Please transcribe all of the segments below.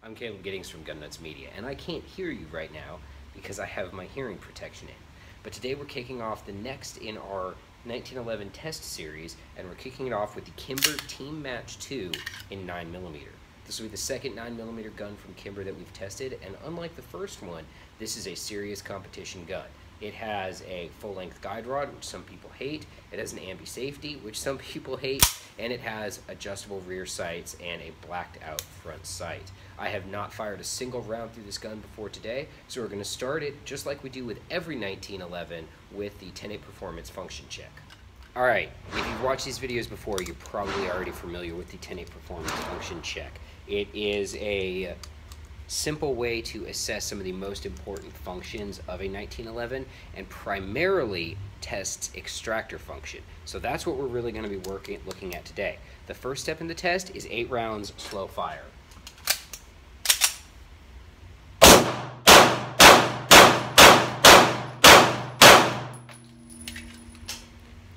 I'm Caleb Giddings from Gun Nuts Media, and I can't hear you right now because I have my hearing protection in. But today we're kicking off the next in our 1911 test series, and we're kicking it off with the Kimber Team Match 2 in 9mm. This will be the second 9mm gun from Kimber that we've tested, and unlike the first one, this is a serious competition gun. It has a full-length guide rod, which some people hate. It has an ambi-safety, which some people hate, and it has adjustable rear sights and a blacked-out front sight. I have not fired a single round through this gun before today, so we're going to start it just like we do with every 1911 with the Tenant performance function check. Alright, if you've watched these videos before, you're probably already familiar with the Tenant performance function check. It is a simple way to assess some of the most important functions of a 1911 and primarily tests extractor function. So that's what we're really going to be looking at today. The first step in the test is 8 rounds slow fire.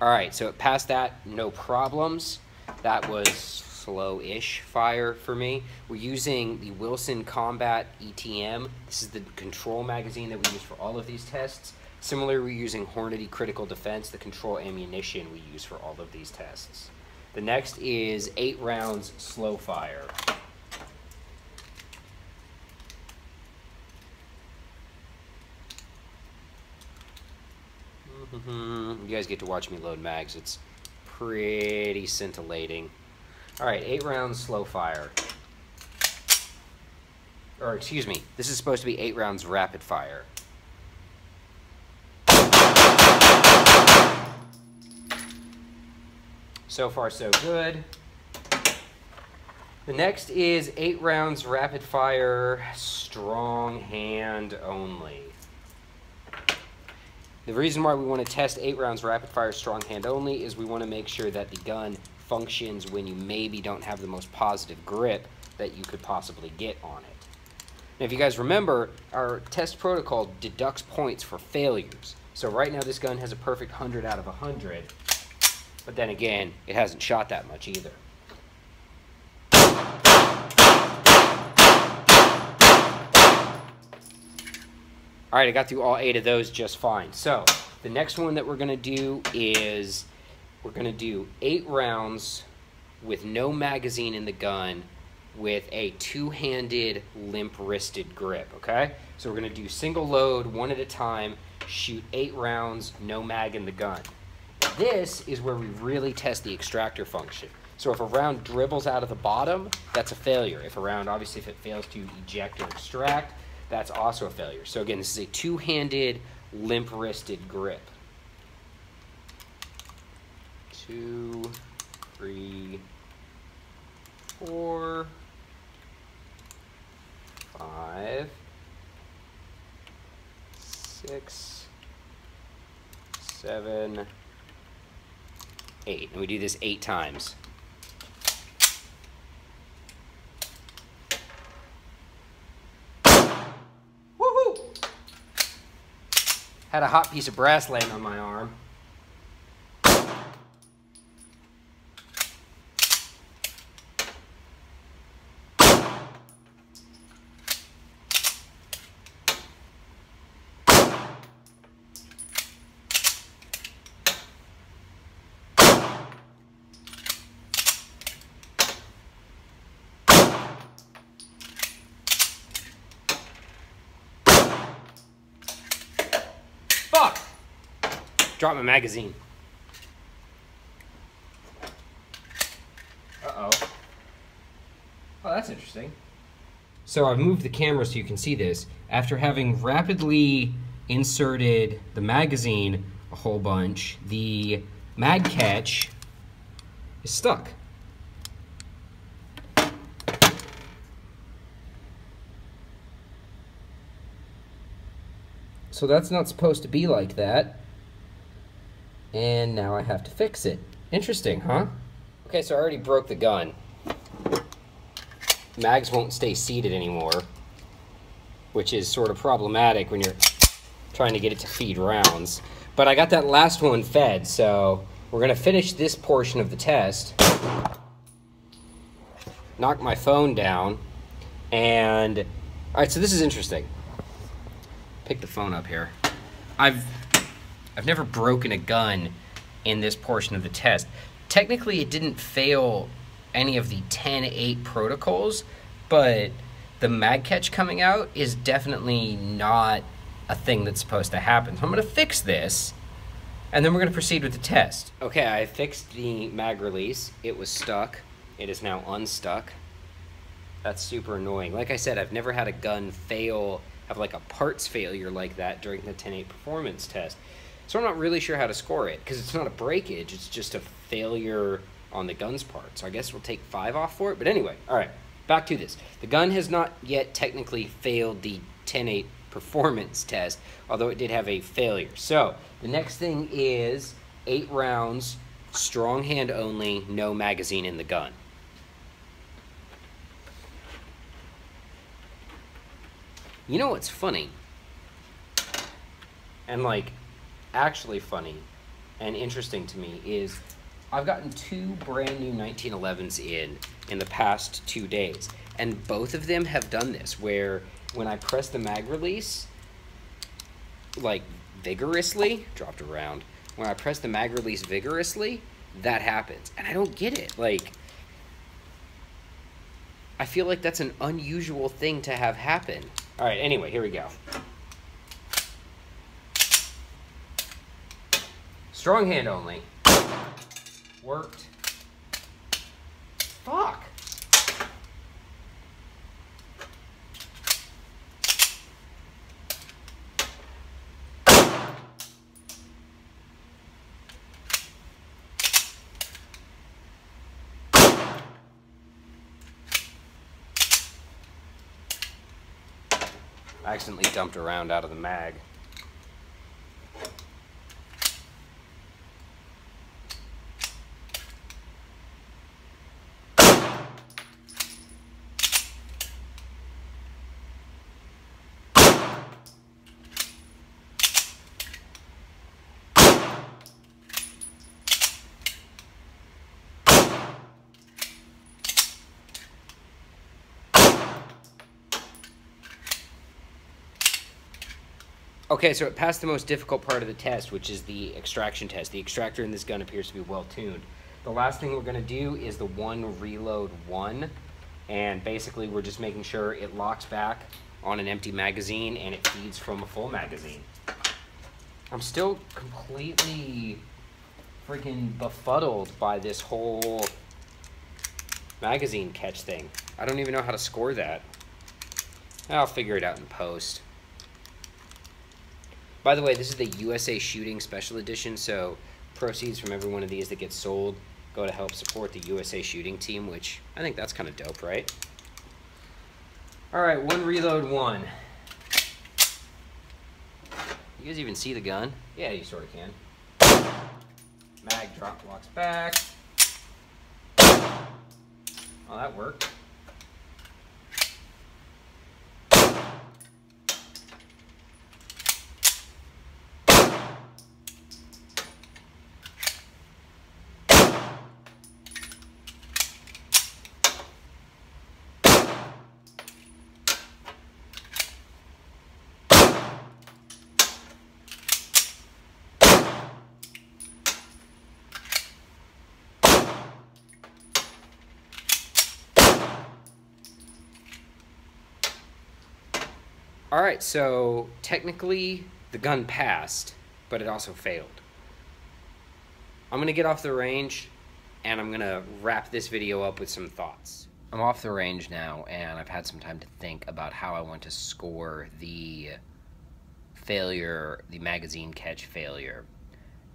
Alright, so it passed that, no problems. That was slow-ish fire for me. We're using the Wilson Combat ETM. This is the control magazine that we use for all of these tests. Similarly, we're using Hornady Critical Defense, the control ammunition we use for all of these tests. The next is 8 rounds slow fire. You guys get to watch me load mags. It's pretty scintillating. Alright, 8 rounds slow fire. Or, excuse me, this is supposed to be 8 rounds rapid fire. So far, so good. The next is 8 rounds rapid fire, strong hand only. The reason why we want to test 8 rounds rapid fire strong hand only is we want to make sure that the gun functions when you maybe don't have the most positive grip that you could possibly get on it. Now, if you guys remember, our test protocol deducts points for failures. So right now this gun has a perfect 100 out of 100, but then again, it hasn't shot that much either. Alright, I got through all 8 of those just fine. So, the next one that we're going to do is we're going to do 8 rounds with no magazine in the gun with a 2-handed limp-wristed grip, okay? So we're going to do single load, 1 at a time, shoot 8 rounds, no mag in the gun. This is where we really test the extractor function. So if a round dribbles out of the bottom, that's a failure. If a round, obviously if it fails to eject or extract, that's also a failure. So again, this is a 2-handed, limp-wristed grip. 2, 3, 4, 5, 6, 7, 8. And we do this 8 times. Had a hot piece of brass laying on my arm. Fuck! Dropped my magazine. Uh-oh. Oh, that's interesting. So I've moved the camera so you can see this. After having rapidly inserted the magazine a whole bunch, the mag catch is stuck. So that's not supposed to be like that. And now I have to fix it. Interesting, huh? Okay, so I already broke the gun. Mags won't stay seated anymore, which is sort of problematic when you're trying to get it to feed rounds. But I got that last one fed, so we're going to finish this portion of the test, knock my phone down, And, all right, so this is interesting. Pick the phone up here. I've never broken a gun in this portion of the test. Technically, it didn't fail any of the 10-8 protocols, but the mag catch coming out is definitely not a thing that's supposed to happen. So I'm going to fix this, and then we're going to proceed with the test. Okay, I fixed the mag release. It was stuck. It is now unstuck. That's super annoying. Like I said, I've never had a gun fail, have like a parts failure like that during the 10-8 performance test. So I'm not really sure how to score it, because it's not a breakage, it's just a failure on the gun's part. So I guess we'll take 5 off for it. But anyway, all right, back to this. The gun has not yet technically failed the 10-8 performance test, although it did have a failure. So the next thing is 8 rounds, strong hand only, no magazine in the gun. You know what's funny? And like actually funny and interesting to me is I've gotten 2 brand new 1911s in the past 2 days, and both of them have done this, where when I press the mag release, like vigorously, dropped around, when I press the mag release vigorously, that happens, and I don't get it. Like, I feel like that's an unusual thing to have happen. All right, anyway, here we go. Strong hand only. Worked. Fuck. I accidentally dumped a round out of the mag. Okay, so it passed the most difficult part of the test, which is the extraction test. The extractor in this gun appears to be well tuned. The last thing we're going to do is the 1 reload 1, and basically we're just making sure it locks back on an empty magazine and it feeds from a full magazine. I'm still completely freaking befuddled by this whole magazine catch thing. I don't even know how to score that. I'll figure it out in post. By the way, this is the USA Shooting Special Edition, so proceeds from every one of these that gets sold go to help support the USA Shooting team, which I think that's kind of dope, right? All right, 1 reload 1. You guys even see the gun? Yeah, you sort of can. Mag drop locks back. Oh, that worked. All right, so technically the gun passed, but it also failed. I'm gonna get off the range and I'm gonna wrap this video up with some thoughts. I'm off the range now and I've had some time to think about how I want to score the failure, the magazine catch failure.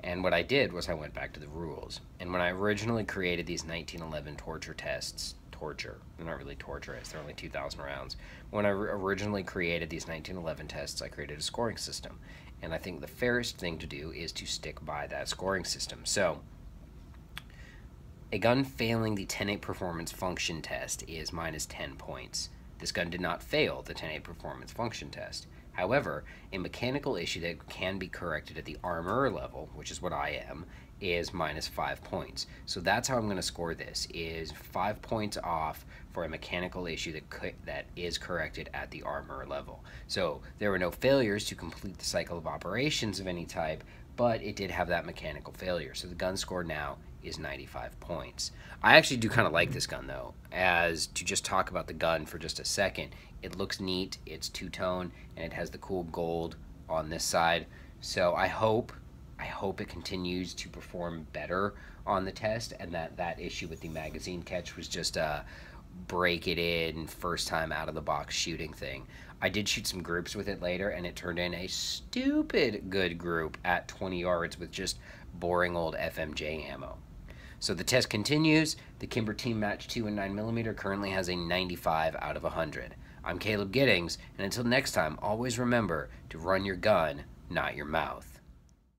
And what I did was I went back to the rules. And when I originally created these 1911 torture tests, they're not really torturous, they're only 2,000 rounds. When I originally created these 1911 tests, I created a scoring system. And I think the fairest thing to do is to stick by that scoring system. So, a gun failing the 10-8 performance function test is -10 points. This gun did not fail the 10-8 performance function test. However, a mechanical issue that can be corrected at the armor level, which is what I am, is minus 5 points. So that's how I'm going to score this, is 5 points off for a mechanical issue that is corrected at the armor level. So there were no failures to complete the cycle of operations of any type, but it did have that mechanical failure. So the gun score now is 95 points. I actually do kind of like this gun though, as to just talk about the gun for just a second. It looks neat, it's two-tone, and it has the cool gold on this side. So I hope it continues to perform better on the test, and that issue with the magazine catch was just a break it in first time out of the box shooting thing. I did shoot some groups with it later, and it turned in a stupid good group at 20 yards with just boring old FMJ ammo. So the test continues. The Kimber Team Match 2 and 9mm currently has a 95 out of 100. I'm Caleb Giddings, and until next time, always remember to run your gun, not your mouth.